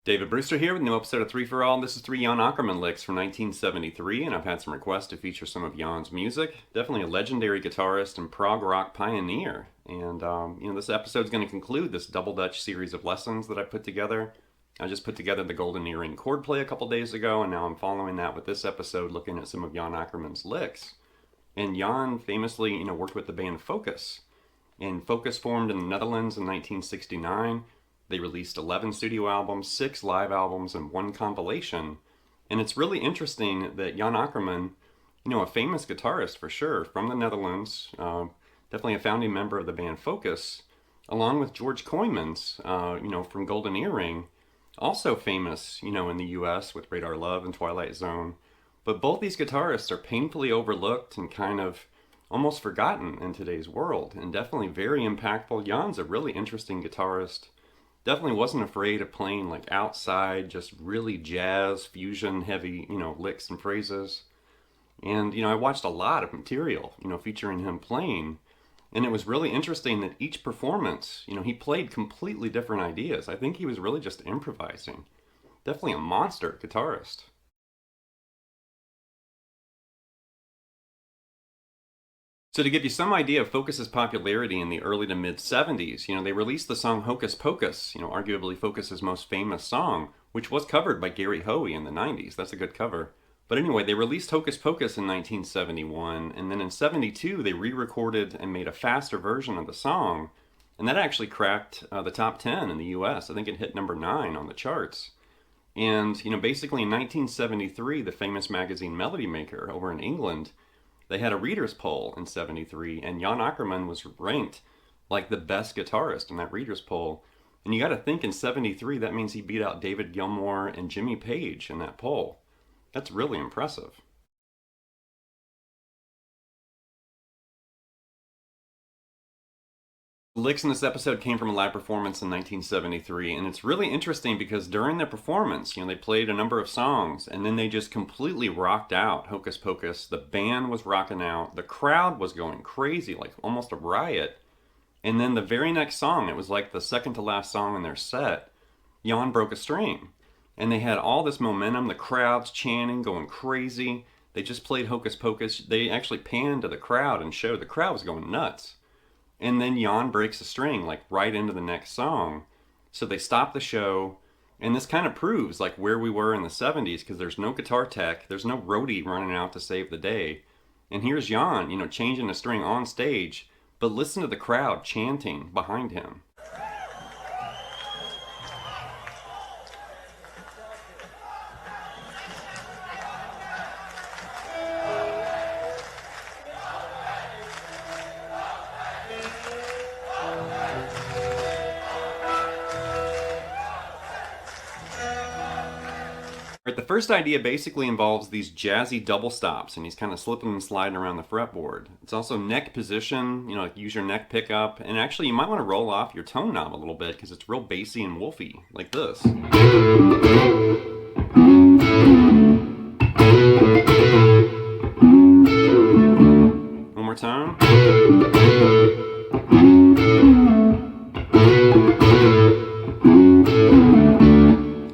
David Brewster here with a new episode of 3 for All. This is 3 Jan Akkerman Licks from 1973, and I've had some requests to feature some of Jan's music. Definitely a legendary guitarist and prog rock pioneer. And, this episode is going to conclude this double Dutch series of lessons that I put together. I just put together the Golden Earring Chordplay a couple days ago, and now I'm following that with this episode looking at some of Jan Akkerman's licks. And Jan famously, worked with the band Focus. And Focus formed in the Netherlands in 1969. They released 11 studio albums, 6 live albums, and 1 compilation. And it's really interesting that Jan Akkerman, a famous guitarist for sure, from the Netherlands, definitely a founding member of the band Focus, along with George Kooijmans, from Golden Earring, also famous, in the US with Radar Love and Twilight Zone. But both these guitarists are painfully overlooked and kind of almost forgotten in today's world, and definitely very impactful. Jan's a really interesting guitarist. Definitely wasn't afraid of playing like outside, just really jazz, fusion heavy, licks and phrases. And, I watched a lot of material, featuring him playing. And it was really interesting that each performance, he played completely different ideas. I think he was really just improvising. Definitely a monster guitarist. So to give you some idea of Focus's popularity in the early to mid-70s, they released the song Hocus Pocus, arguably Focus's most famous song, which was covered by Gary Hoey in the 90s. That's a good cover. But anyway, they released Hocus Pocus in 1971, and then in 72 they re-recorded and made a faster version of the song, and that actually cracked the top 10 in the US. I think it hit number 9 on the charts. And, basically in 1973, the famous magazine Melody Maker over in England, they had a reader's poll in 73, and Jan Akkerman was ranked like the best guitarist in that reader's poll. And you got to think in 73, that means he beat out David Gilmour and Jimmy Page in that poll. That's really impressive. The licks in this episode came from a live performance in 1973, and it's really interesting because during the performance, they played a number of songs, and then they just completely rocked out Hocus Pocus. The band was rocking out, the crowd was going crazy, like almost a riot. And then the very next song, it was like the second to last song in their set, Jan broke a string. And they had all this momentum, the crowd's chanting, going crazy. They just played Hocus Pocus. They actually panned to the crowd and showed the crowd was going nuts. And then Jan breaks a string, like right into the next song. So they stop the show, and this kind of proves like where we were in the 70s, because there's no guitar tech, there's no roadie running out to save the day. And here's Jan, changing the string on stage, but listen to the crowd chanting behind him. The first idea basically involves these jazzy double stops, and he's kind of slipping and sliding around the fretboard. It's also neck position, like use your neck pickup, and actually you might want to roll off your tone knob a little bit because it's real bassy and wolfy, like this. One more time.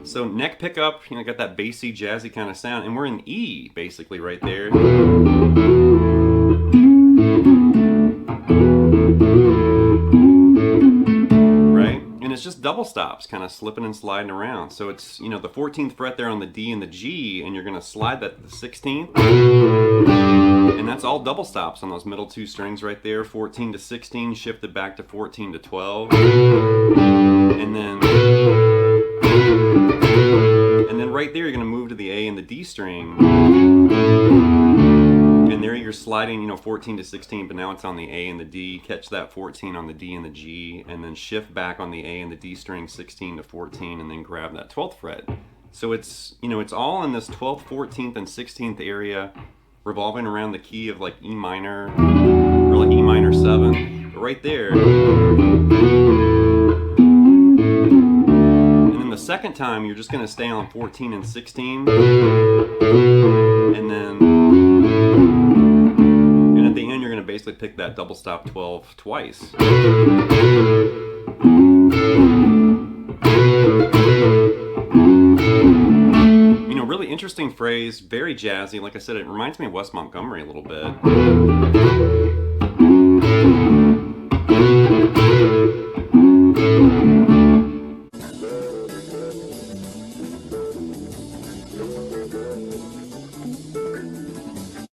So neck pickup, got that bassy, jazzy kind of sound, and we're in E, basically, right there. Right? And it's just double stops, kind of slipping and sliding around. So it's, the 14th fret there on the D and the G, and you're going to slide that to the 16th. And that's all double stops on those middle 2 strings right there. 14 to 16, shifted back to 14 to 12. And then right there, you're going to move to the A and the D string. And there you're sliding, 14 to 16, but now it's on the A and the D. Catch that 14 on the D and the G, and then shift back on the A and the D string, 16 to 14, and then grab that 12th fret. So it's, it's all in this 12th, 14th, and 16th area, revolving around the key of like E minor, or like E minor 7. But right there. The second time you're just going to stay on 14 and 16, and at the end you're going to basically pick that double stop 12 twice. interesting phrase, very jazzy. Like I said, it reminds me of Wes Montgomery a little bit.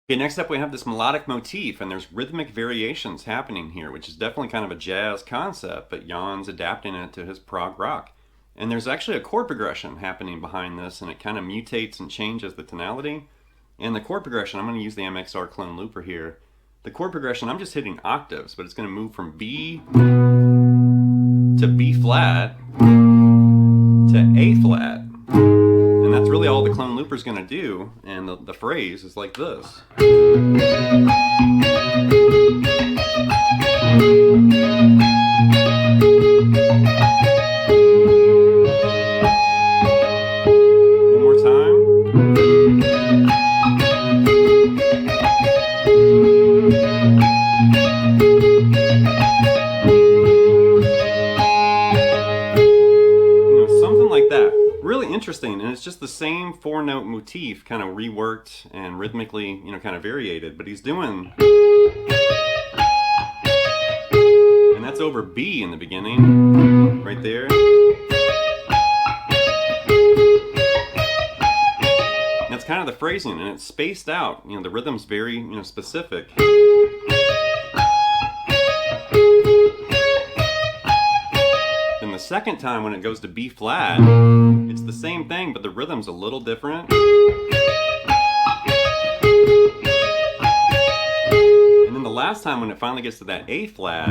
Okay, next up we have this melodic motif, and there's rhythmic variations happening here, which is definitely kind of a jazz concept, but Jan's adapting it to his prog rock. And there's actually a chord progression happening behind this, and it kind of mutates and changes the tonality. And the chord progression, I'm going to use the MXR clone looper here. The chord progression, I'm just hitting octaves, but it's going to move from B to B flat to A flat. And that's really all the clone looper is going to do, and the phrase is like this. One more time. Something like that. Really interesting, and it's just the same 4-note motif kind of reworked and rhythmically, kind of variated, but he's doing, and that's over B in the beginning, right there. And that's kind of the phrasing, and it's spaced out. The rhythm's very, specific. Then the second time when it goes to B flat, it's the same thing, but the rhythm's a little different. And then the last time when it finally gets to that A flat,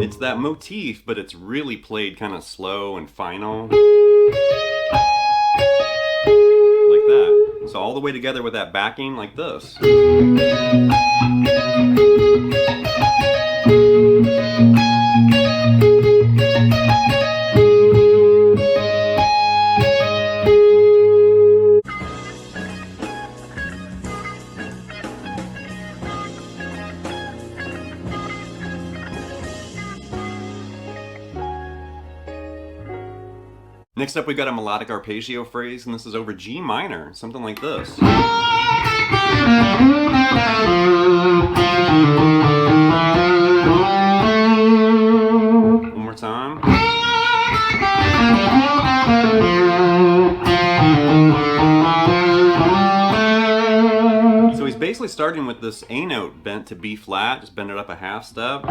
it's that motif, but it's really played kind of slow and final. Like that. So all the way together with that backing, like this. Next up, we've got a melodic arpeggio phrase, and this is over G minor, something like this. One more time. So he's basically starting with this A note bent to B flat, just bend it up a half step.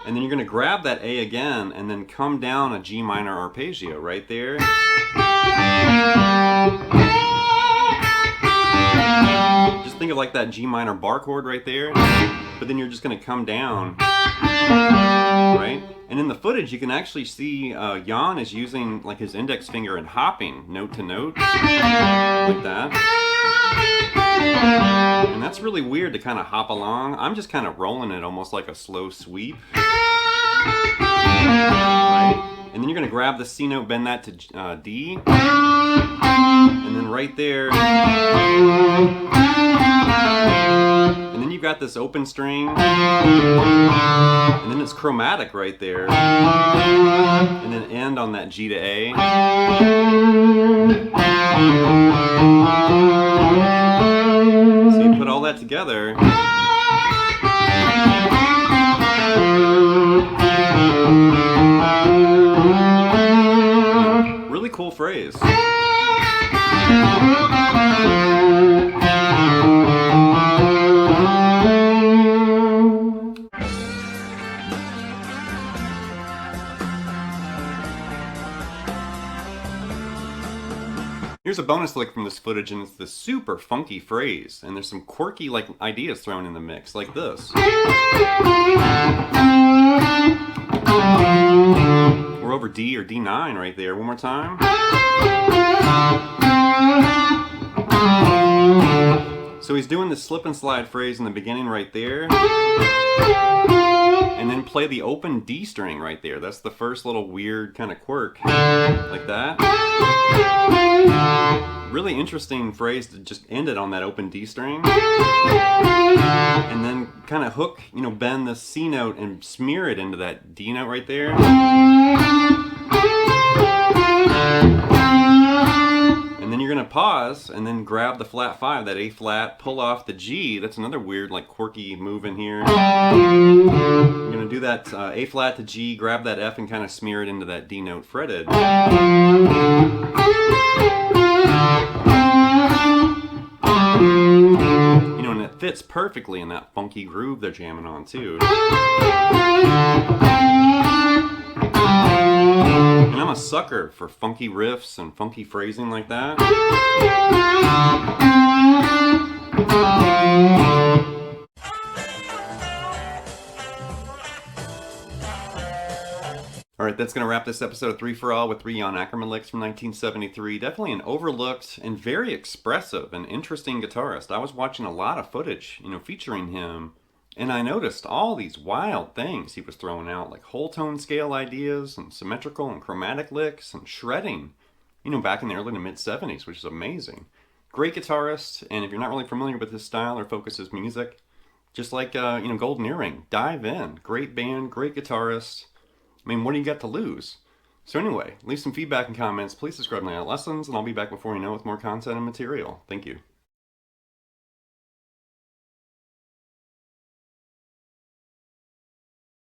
And then you're going to grab that A again and then come down a G minor arpeggio right there. Just think of like that G minor bar chord right there. But then you're just going to come down, right? And in the footage you can actually see Jan is using like his index finger and hopping note to note, like that. And that's really weird to kind of hop along. I'm just kind of rolling it almost like a slow sweep. Right? And then you're going to grab the C note, bend that to D. And then right there. And then you've got this open string. And then it's chromatic right there. And then end on that G to A. So you put all that together. Really cool phrase. Here's a bonus lick from this footage, and it's this super funky phrase, and there's some quirky ideas thrown in the mix, like this. We're over D or D9 right there. One more time. So he's doing this slip and slide phrase in the beginning right there. And then play the open D string right there. That's the first little weird kind of quirk. Like that. Really interesting phrase to just end it on that open D string. And then kind of hook, bend the C note and smear it into that D note right there. And then then you're going to pause and then grab the flat 5, that A flat, pull off the G. That's another weird, like, quirky move in here. You're going to do that A flat to G, grab that F and kind of smear it into that D note fretted. You know, and it fits perfectly in that funky groove they're jamming on, too. And I'm a sucker for funky riffs and funky phrasing like that. Alright, that's going to wrap this episode of 3 for All with 3 Jan Akkerman Licks from 1973. Definitely an overlooked and very expressive and interesting guitarist. I was watching a lot of footage, you know, featuring him, and I noticed all these wild things he was throwing out, like whole tone scale ideas and symmetrical and chromatic licks and shredding, you know, back in the early to mid-70s, which is amazing. Great guitarist, and if you're not really familiar with his style or focuses music, just like, you know, Golden Earring, dive in. Great band, great guitarist. I mean, what do you got to lose? So anyway, leave some feedback and comments. Please subscribe to my lessons, and I'll be back before you know with more content and material. Thank you.